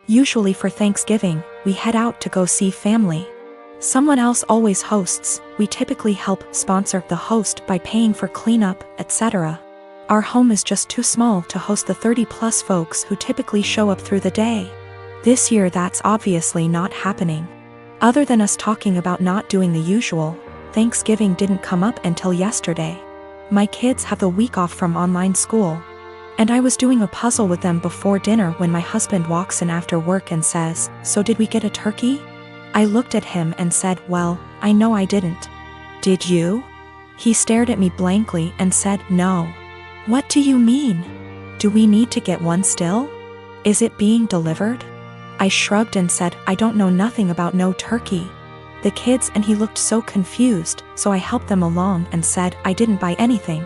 Usually for Thanksgiving, we head out to go see family. Someone else always hosts. We typically help sponsor the host by paying for cleanup, etc. Our home is just too small to host the 30+ folks who typically show up through the day. This year that's obviously not happening. Other than us talking about not doing the usual, Thanksgiving didn't come up until yesterday. My kids have the week off from online school, and I was doing a puzzle with them before dinner when my husband walks in after work and says, "So did we get a turkey?" I looked at him and said, "Well, I know I didn't." "Did you?" He stared at me blankly and said, "No." "What do you mean? Do we need to get one still? Is it being delivered?" I shrugged and said, "I don't know nothing about no turkey." The kids and he looked so confused, so I helped them along and said, "I didn't buy anything.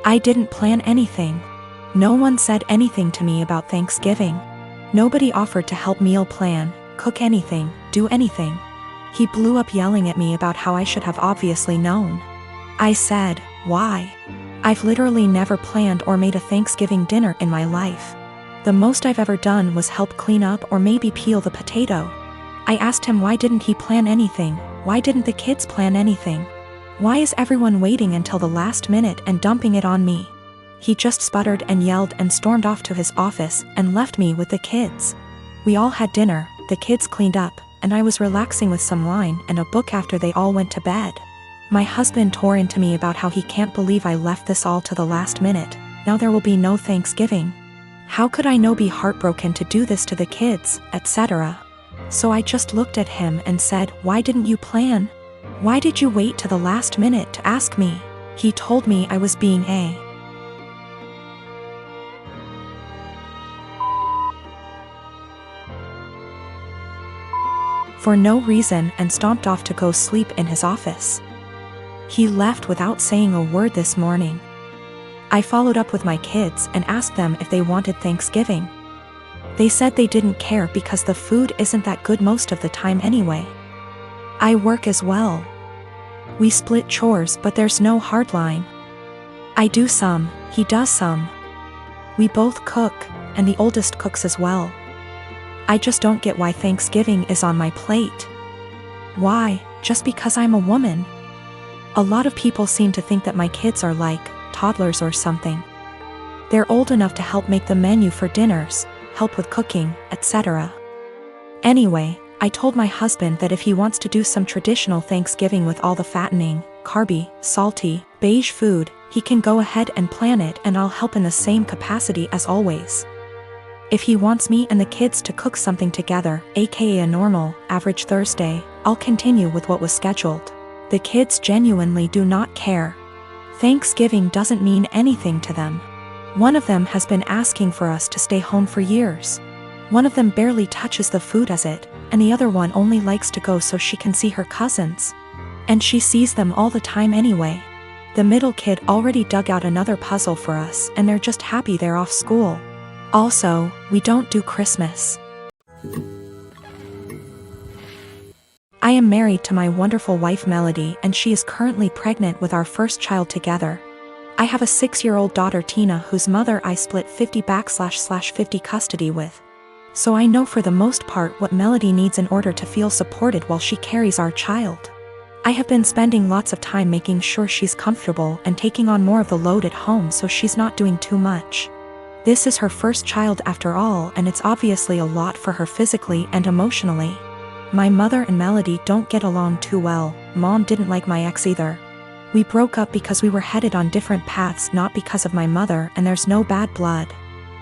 I didn't plan anything. No one said anything to me about Thanksgiving. Nobody offered to help meal plan, cook anything, do anything." He blew up yelling at me about how I should have obviously known. I said, "Why? I've literally never planned or made a Thanksgiving dinner in my life. The most I've ever done was help clean up or maybe peel the potato." I asked him why didn't he plan anything, why didn't the kids plan anything? Why is everyone waiting until the last minute and dumping it on me? He just sputtered and yelled and stormed off to his office and left me with the kids. We all had dinner, the kids cleaned up, and I was relaxing with some wine and a book after they all went to bed. My husband tore into me about how he can't believe I left this all to the last minute. Now there will be no Thanksgiving. How could I not be heartbroken to do this to the kids, etc. So I just looked at him and said, "Why didn't you plan? Why did you wait to the last minute to ask me?" He told me I was being for no reason and stomped off to go sleep in his office. He left without saying a word this morning. I followed up with my kids and asked them if they wanted Thanksgiving. They said they didn't care because the food isn't that good most of the time anyway. I work as well. We split chores, but there's no hard line. I do some, he does some. We both cook, and the oldest cooks as well. I just don't get why Thanksgiving is on my plate. Why, just because I'm a woman? A lot of people seem to think that my kids are like toddlers or something. They're old enough to help make the menu for dinners, help with cooking, etc. Anyway, I told my husband that if he wants to do some traditional Thanksgiving with all the fattening, carby, salty, beige food, he can go ahead and plan it and I'll help in the same capacity as always. If he wants me and the kids to cook something together, aka a normal, average Thursday, I'll continue with what was scheduled. The kids genuinely do not care. Thanksgiving doesn't mean anything to them. One of them has been asking for us to stay home for years. One of them barely touches the food as it, and the other one only likes to go so she can see her cousins. And she sees them all the time anyway. The middle kid already dug out another puzzle for us and they're just happy they're off school. Also, we don't do Christmas. I am married to my wonderful wife Melody and she is currently pregnant with our first child together. I have a 6-year-old daughter Tina whose mother I split 50/50 custody with. So I know for the most part what Melody needs in order to feel supported while she carries our child. I have been spending lots of time making sure she's comfortable and taking on more of the load at home so she's not doing too much. This is her first child after all and it's obviously a lot for her physically and emotionally. My mother and Melody don't get along too well. Mom didn't like my ex either. We broke up because we were headed on different paths, not because of my mother, and there's no bad blood.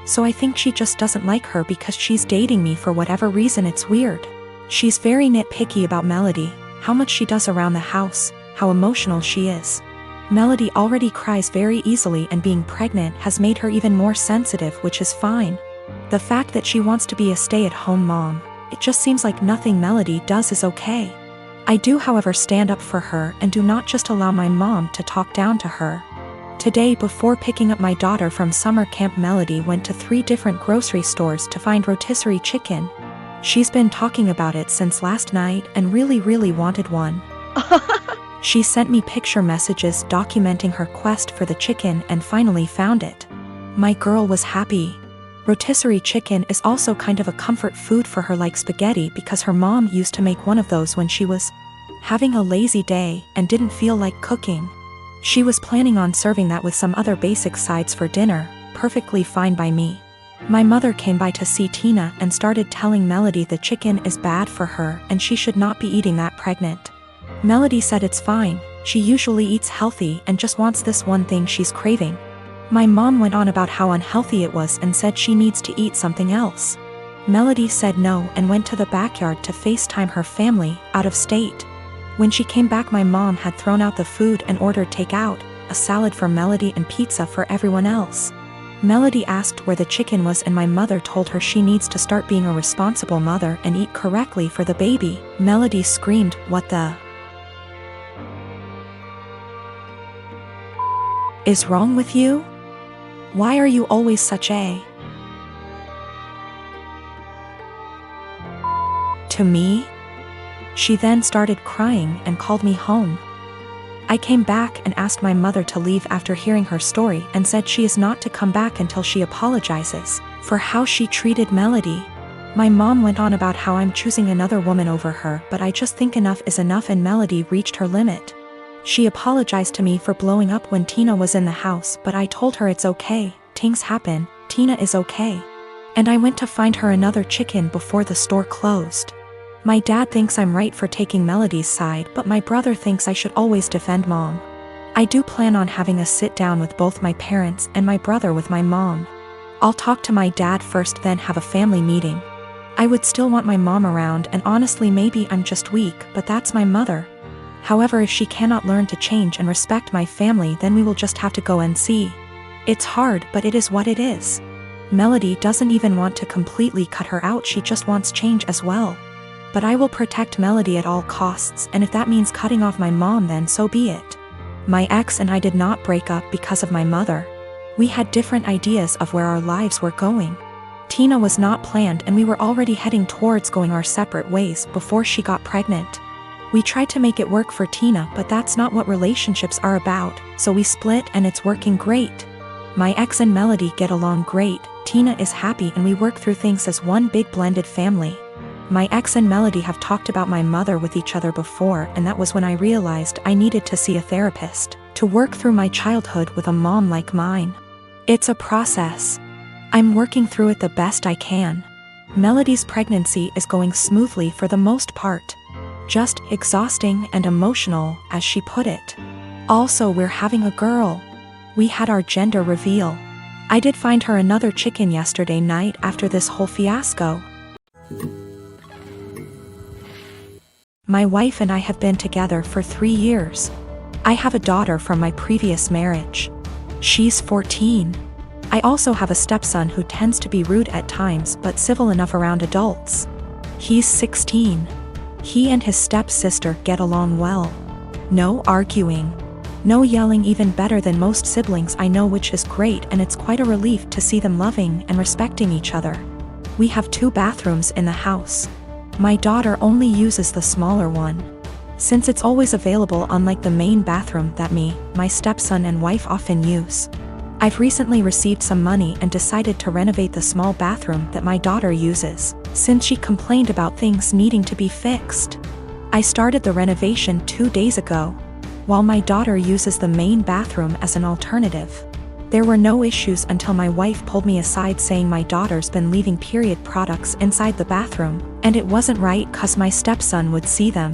So I think she just doesn't like her because she's dating me for whatever reason. It's weird. She's very nitpicky about Melody, how much she does around the house, how emotional she is. Melody already cries very easily and being pregnant has made her even more sensitive, which is fine. The fact that she wants to be a stay-at-home mom, it just seems like nothing Melody does is okay. I do however stand up for her and do not just allow my mom to talk down to her. Today before picking up my daughter from summer camp, Melody went to 3 different grocery stores to find rotisserie chicken. She's been talking about it since last night and really wanted one. She sent me picture messages documenting her quest for the chicken and finally found it. My girl was happy. Rotisserie chicken is also kind of a comfort food for her, like spaghetti, because her mom used to make one of those when she was having a lazy day and didn't feel like cooking. She was planning on serving that with some other basic sides for dinner, perfectly fine by me. My mother came by to see Tina and started telling Melody the chicken is bad for her and she should not be eating that pregnant. Melody said it's fine, she usually eats healthy and just wants this one thing she's craving. My mom went on about how unhealthy it was and said she needs to eat something else. Melody said no and went to the backyard to FaceTime her family out of state. When she came back, my mom had thrown out the food and ordered takeout, a salad for Melody and pizza for everyone else. Melody asked where the chicken was and my mother told her she needs to start being a responsible mother and eat correctly for the baby. Melody screamed, "What the is wrong with you? Why are you always such a..." to me? She then started crying and called me home. I came back and asked my mother to leave after hearing her story and said she is not to come back until she apologizes for how she treated Melody. My mom went on about how I'm choosing another woman over her, but I just think enough is enough and Melody reached her limit. She apologized to me for blowing up when Tina was in the house, but I told her it's okay, things happen, Tina is okay. And I went to find her another chicken before the store closed. My dad thinks I'm right for taking Melody's side, but my brother thinks I should always defend mom. I do plan on having a sit down with both my parents and my brother with my mom. I'll talk to my dad first, then have a family meeting. I would still want my mom around, and honestly maybe I'm just weak, but that's my mother. However, if she cannot learn to change and respect my family, then we will just have to go and see. It's hard, but it is what it is. Melody doesn't even want to completely cut her out, she just wants change as well. But I will protect Melody at all costs, and if that means cutting off my mom, then so be it. My ex and I did not break up because of my mother. We had different ideas of where our lives were going. Tina was not planned and we were already heading towards going our separate ways before she got pregnant. We tried to make it work for Tina, but that's not what relationships are about, so we split and it's working great. My ex and Melody get along great, Tina is happy and we work through things as one big blended family. My ex and Melody have talked about my mother with each other before, and that was when I realized I needed to see a therapist to work through my childhood with a mom like mine. It's a process. I'm working through it the best I can. Melody's pregnancy is going smoothly for the most part. Just exhausting and emotional, as she put it. Also, we're having a girl. We had our gender reveal. I did find her another chicken yesterday night after this whole fiasco. My wife and I have been together for 3 years. I have a daughter from my previous marriage. She's 14. I also have a stepson who tends to be rude at times but civil enough around adults. He's 16. He and his stepsister get along well. No arguing. No yelling, even better than most siblings I know, which is great, and it's quite a relief to see them loving and respecting each other. We have 2 bathrooms in the house. My daughter only uses the smaller one, since it's always available, unlike the main bathroom that me, my stepson and wife often use. I've recently received some money and decided to renovate the small bathroom that my daughter uses, since she complained about things needing to be fixed. I started the renovation 2 days ago, while my daughter uses the main bathroom as an alternative. There were no issues until my wife pulled me aside saying my daughter's been leaving period products inside the bathroom, and it wasn't right cause my stepson would see them.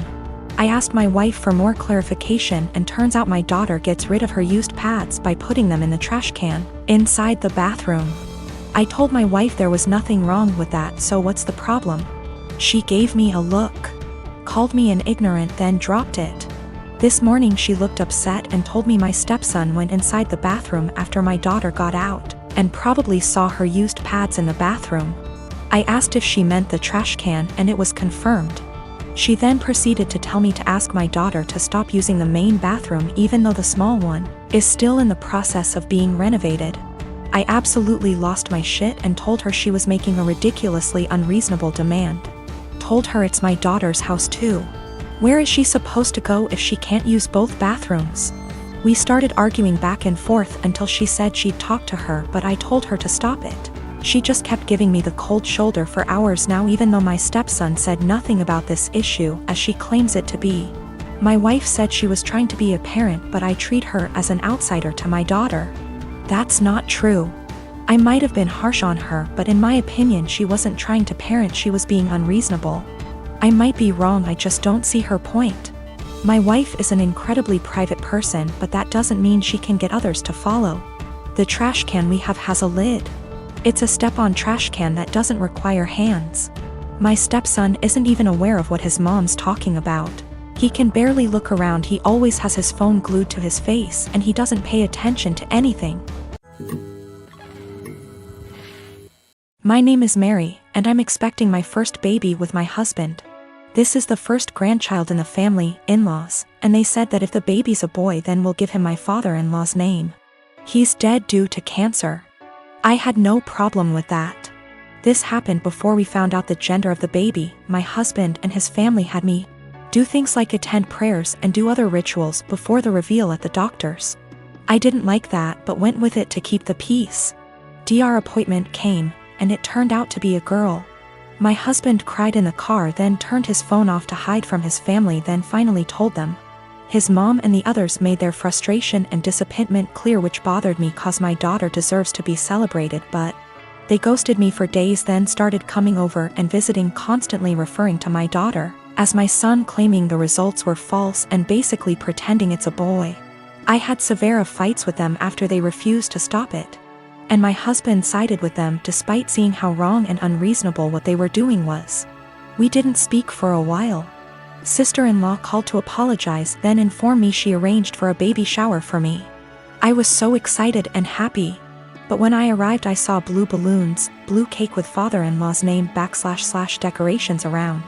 I asked my wife for more clarification, and turns out my daughter gets rid of her used pads by putting them in the trash can inside the bathroom. I told my wife there was nothing wrong with that, so what's the problem? She gave me a look, called me an ignorant, then dropped it. This morning she looked upset and told me my stepson went inside the bathroom after my daughter got out, and probably saw her used pads in the bathroom. I asked if she meant the trash can, and it was confirmed. She then proceeded to tell me to ask my daughter to stop using the main bathroom even though the small one is still in the process of being renovated. I absolutely lost my shit and told her she was making a ridiculously unreasonable demand. Told her it's my daughter's house too. Where is she supposed to go if she can't use both bathrooms? We started arguing back and forth until she said she'd talk to her, but I told her to stop it. She just kept giving me the cold shoulder for hours now, even though my stepson said nothing about this issue as she claims it to be. My wife said she was trying to be a parent, but I treat her as an outsider to my daughter. That's not true. I might have been harsh on her, but in my opinion she wasn't trying to parent, she was being unreasonable. I might be wrong, I just don't see her point. My wife is an incredibly private person, but that doesn't mean she can get others to follow. The trash can we have has a lid. It's a step-on trash can that doesn't require hands. My stepson isn't even aware of what his mom's talking about. He can barely look around, he always has his phone glued to his face, and he doesn't pay attention to anything. My name is Mary, and I'm expecting my first baby with my husband. This is the first grandchild in the family, in-laws, and they said that if the baby's a boy then we'll give him my father-in-law's name. He's dead due to cancer. I had no problem with that. This happened before we found out the gender of the baby. My husband and his family had me do things like attend prayers and do other rituals before the reveal at the doctor's. I didn't like that but went with it to keep the peace. Our appointment came, and it turned out to be a girl. My husband cried in the car, then turned his phone off to hide from his family, then finally told them. His mom and the others made their frustration and disappointment clear, which bothered me cause my daughter deserves to be celebrated, but they ghosted me for days, then started coming over and visiting, constantly referring to my daughter as my son, claiming the results were false and basically pretending it's a boy. I had severe fights with them after they refused to stop it. And my husband sided with them despite seeing how wrong and unreasonable what they were doing was. We didn't speak for a while. Sister-in-law called to apologize, then informed me she arranged for a baby shower for me. I was so excited and happy. But when I arrived I saw blue balloons, blue cake with father-in-law's name / decorations around.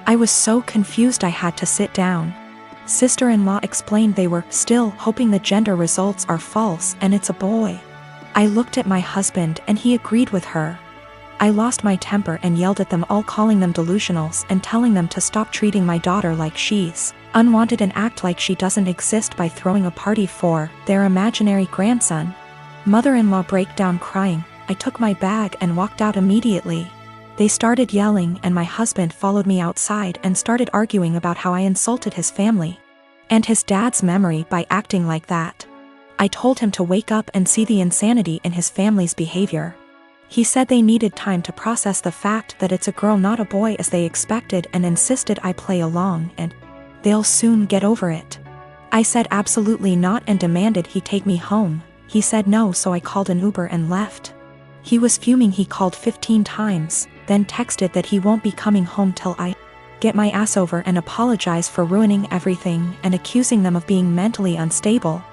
I was so confused I had to sit down. Sister-in-law explained they were still hoping the gender results are false and it's a boy. I looked at my husband and he agreed with her. I lost my temper and yelled at them all, calling them delusionals and telling them to stop treating my daughter like she's unwanted and act like she doesn't exist by throwing a party for their imaginary grandson. Mother-in-law broke down crying. I took my bag and walked out immediately. They started yelling and my husband followed me outside and started arguing about how I insulted his family and his dad's memory by acting like that. I told him to wake up and see the insanity in his family's behavior. He said they needed time to process the fact that it's a girl not a boy as they expected, and insisted I play along and they'll soon get over it. I said absolutely not and demanded he take me home. He said no, so I called an Uber and left. He was fuming. He called 15 times, then texted that he won't be coming home till I get my ass over and apologize for ruining everything and accusing them of being mentally unstable.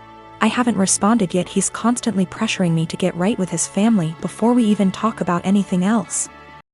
I haven't responded yet. He's constantly pressuring me to get right with his family before we even talk about anything else.